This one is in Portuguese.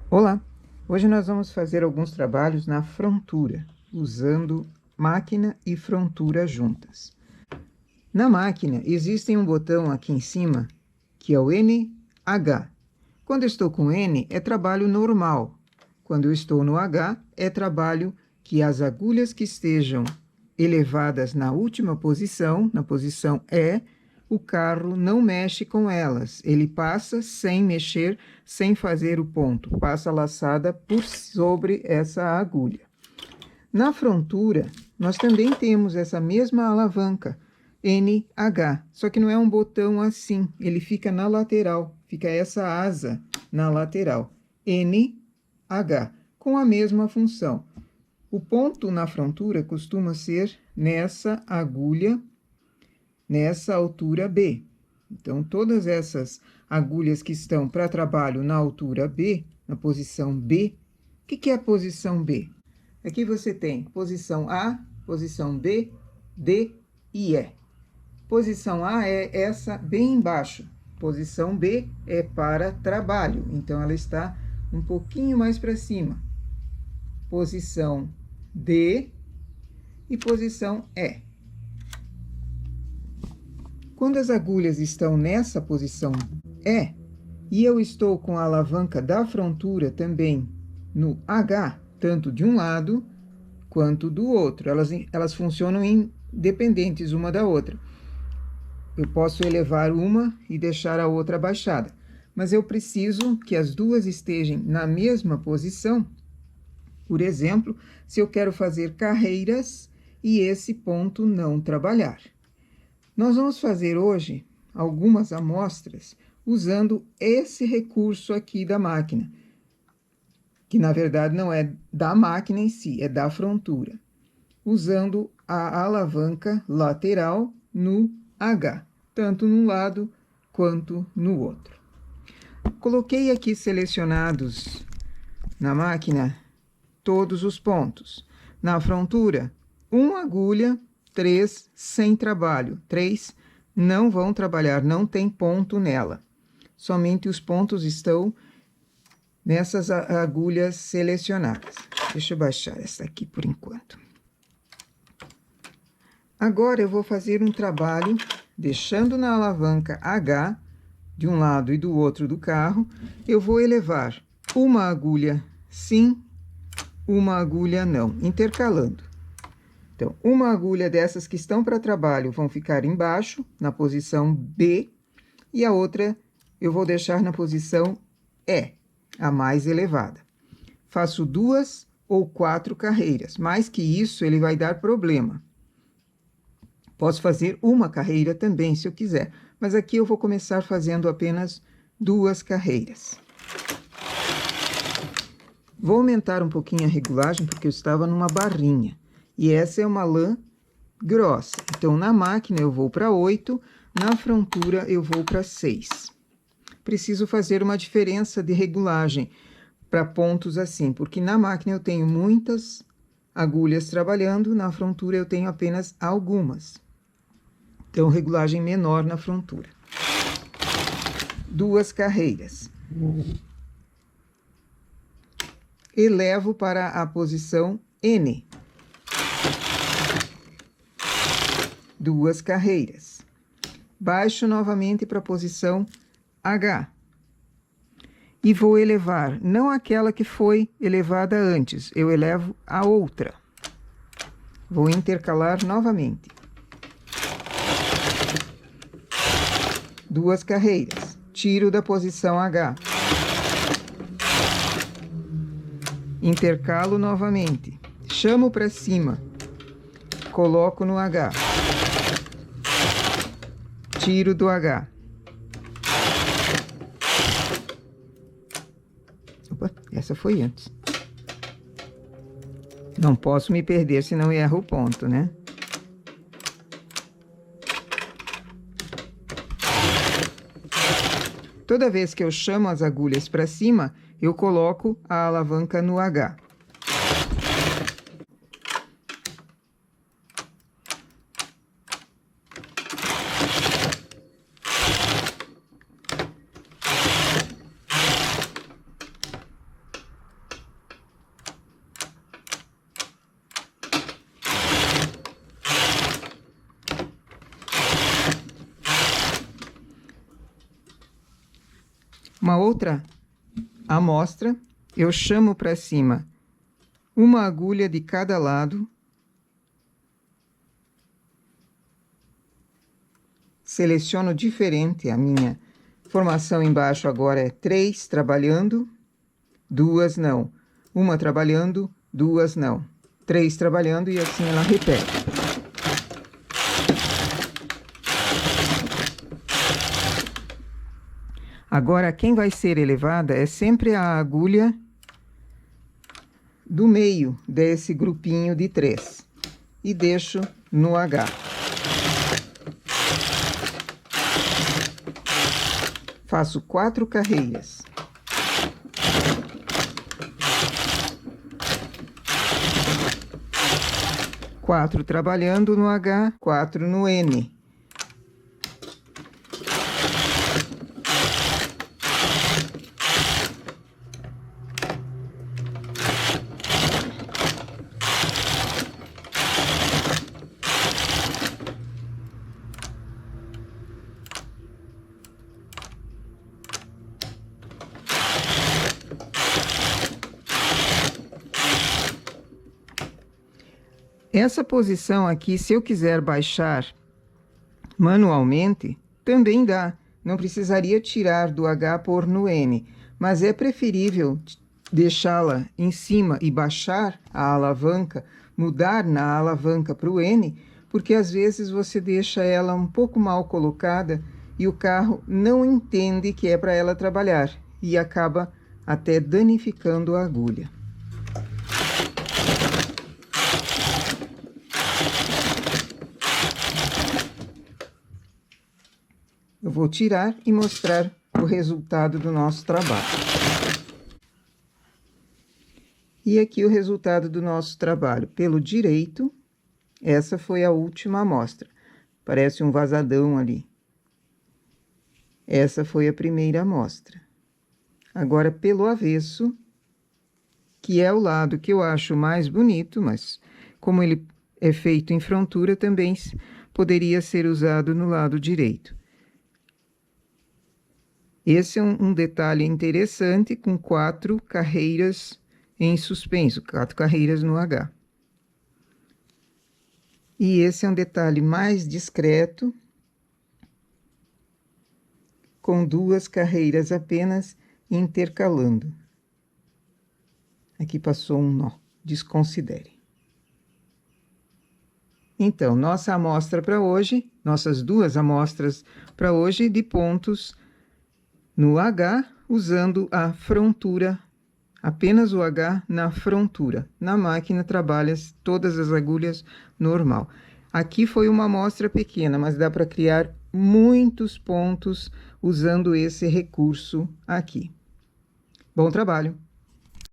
Olá! Hoje nós vamos fazer alguns trabalhos na frontura, usando máquina e frontura juntas. Na máquina, existe um botão aqui em cima, que é o NH. Quando eu estou com N, é trabalho normal. Quando eu estou no H, é trabalho que as agulhas que estejam elevadas na última posição, na posição E, o carro não mexe com elas. Ele passa sem mexer, sem fazer o ponto. Passa a laçada por sobre essa agulha. Na frontura, nós também temos essa mesma alavanca, NH. Só que não é um botão assim, ele fica na lateral. Fica essa asa na lateral. NH, com a mesma função. O ponto na frontura costuma ser nessa agulha, nessa altura B. Então, todas essas agulhas que estão para trabalho na altura B, na posição B, o que é a posição B? Aqui você tem posição A, posição B, D e E. Posição A é essa bem embaixo. Posição B é para trabalho, então ela está um pouquinho mais para cima. Posição D e posição E. Quando as agulhas estão nessa posição E, e eu estou com a alavanca da frontura também no H, tanto de um lado quanto do outro, elas funcionam independentes uma da outra. Eu posso elevar uma e deixar a outra abaixada, mas eu preciso que as duas estejam na mesma posição. Por exemplo, se eu quero fazer carreiras e esse ponto não trabalhar. Nós vamos fazer hoje algumas amostras usando esse recurso aqui da máquina, que na verdade não é da máquina em si, é da frontura, usando a alavanca lateral no H, tanto num lado quanto no outro. Coloquei aqui selecionados na máquina todos os pontos. Na frontura, uma agulha, 3 sem trabalho. 3 não vão trabalhar, não tem ponto nela. Somente os pontos estão nessas agulhas selecionadas. Deixa eu baixar essa aqui por enquanto. Agora eu vou fazer um trabalho deixando na alavanca H, de um lado e do outro do carro. Eu vou elevar uma agulha sim, uma agulha não, intercalando. Então, uma agulha dessas que estão para trabalho vão ficar embaixo, na posição B, e a outra eu vou deixar na posição E, a mais elevada. Faço 2 ou 4 carreiras, mais que isso ele vai dar problema. Posso fazer uma carreira também, se eu quiser, mas aqui eu vou começar fazendo apenas 2 carreiras. Vou aumentar um pouquinho a regulagem, porque eu estava numa barrinha. E essa é uma lã grossa. Então, na máquina eu vou para 8, na frontura eu vou para 6. Preciso fazer uma diferença de regulagem para pontos assim, porque na máquina eu tenho muitas agulhas trabalhando, na frontura eu tenho apenas algumas. Então, regulagem menor na frontura. 2 carreiras. Elevo para a posição N. 2 carreiras. Baixo novamente para a posição H. E vou elevar, não aquela que foi elevada antes, eu elevo a outra. Vou intercalar novamente. 2 carreiras. Tiro da posição H. Intercalo novamente. Chamo para cima. Coloco no H. Tiro do H. Opa, essa foi antes. Não posso me perder, senão erro o ponto, né? Toda vez que eu chamo as agulhas para cima, eu coloco a alavanca no H. uma outra amostra, eu chamo para cima uma agulha de cada lado, seleciono diferente, a minha formação embaixo agora é 3 trabalhando, 2 não, uma trabalhando, 2 não, 3 trabalhando e assim ela repete. Agora, quem vai ser elevada é sempre a agulha do meio desse grupinho de 3 e deixo no H. Faço 4 carreiras. Quatro trabalhando no H, 4 no N. Essa posição aqui, se eu quiser baixar manualmente, também dá. Não precisaria tirar do H pôr no N, mas é preferível deixá-la em cima e baixar a alavanca, mudar na alavanca para o N, porque às vezes você deixa ela um pouco mal colocada e o carro não entende que é para ela trabalhar e acaba até danificando a agulha. Eu vou tirar e mostrar o resultado do nosso trabalho. E aqui o resultado do nosso trabalho. Pelo direito, essa foi a última amostra. Parece um vazadão ali. Essa foi a primeira amostra. Agora, pelo avesso, que é o lado que eu acho mais bonito, mas como ele é feito em frontura, também poderia ser usado no lado direito. Esse é um detalhe interessante, com 4 carreiras em suspenso, 4 carreiras no H. E esse é um detalhe mais discreto, com 2 carreiras apenas intercalando. Aqui passou um nó, desconsidere. Então, nossa amostra para hoje, nossas 2 amostras para hoje de pontos no H, usando a frontura, apenas o H na frontura. Na máquina trabalha todas as agulhas normal. Aqui foi uma amostra pequena, mas dá para criar muitos pontos usando esse recurso aqui. Bom trabalho!